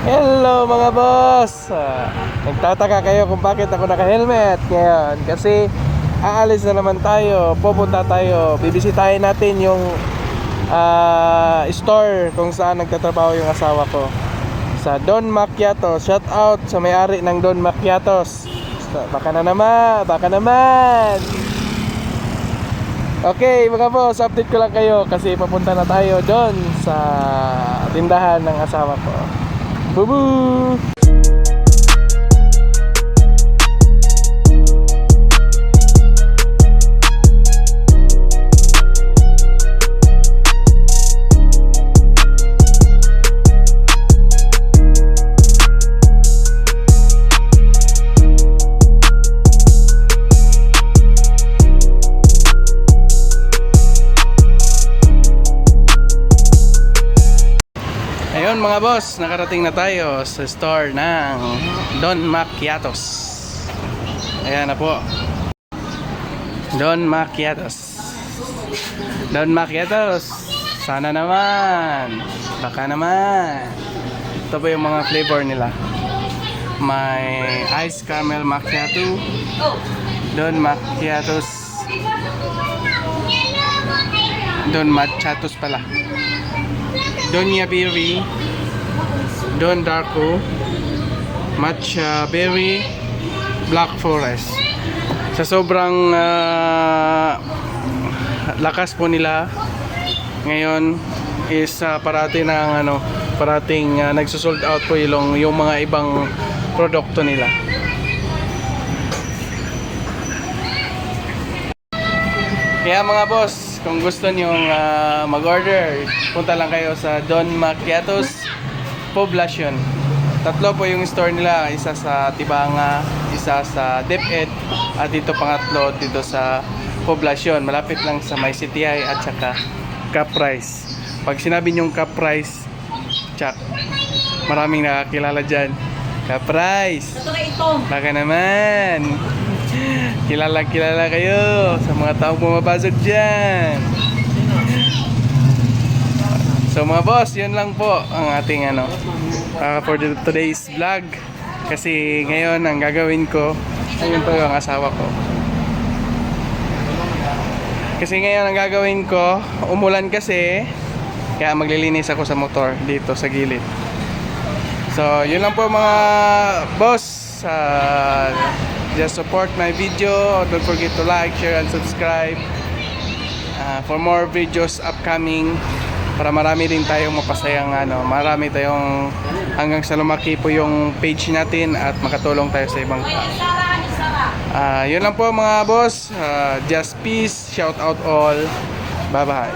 Hello mga boss! Nagtataka kayo kung bakit ako naka-helmet ngayon. Kasi aalis na naman tayo, pupunta tayo, bibisitahin natin yung store kung saan nagtatrabaho yung asawa ko, sa Don Macchiatos. Shout out sa may-ari ng Don Macchiatos. Baka naman. Okay mga boss, update ko lang kayo kasi papunta na tayo doon sa tindahan ng asawa ko. Bubu! Ayun mga boss, nakarating na tayo sa store ng Don Macchiatos. Ayan na po, Don Macchiatos. Don Macchiatos, sana naman, baka naman. Ito po yung mga flavor nila. May ice caramel macchiato, Don Macchiatos, Don Macchiatos pala, Donya Berry, Don Darko, Matcha Berry, Black Forest. Sa sobrang lakas po nila ngayon is parating nagsosold out po yung mga ibang produkto nila. Kaya mga boss, kung gusto nyong mag-order, punta lang kayo sa Don Macchiatos Poblacion. Tatlo po yung store nila, isa sa Tibanga, isa sa DepEd, at dito pangatlo dito sa Poblacion. Malapit lang sa may CTI at saka Caprice. Pag sinabi nyong Caprice, tsak, maraming nakakilala dyan. Caprice, baka naman kilala kayo sa mga taong pumapasok dyan. So mga boss, yun lang po ang ating for today's vlog. Kasi ngayon ang gagawin ko, ayun po yung asawa ko. Kasi ngayon ang gagawin ko, umulan kasi, kaya maglilinis ako sa motor dito sa gilid. So yun lang po mga boss. Just support my video. Don't forget to like, share, and subscribe for more videos upcoming, para marami din tayong mapasayang marami tayong hanggang sa lumaki po yung page natin at makatulong tayo sa ibang yun lang po mga boss. Just peace, shout out all, bye bye.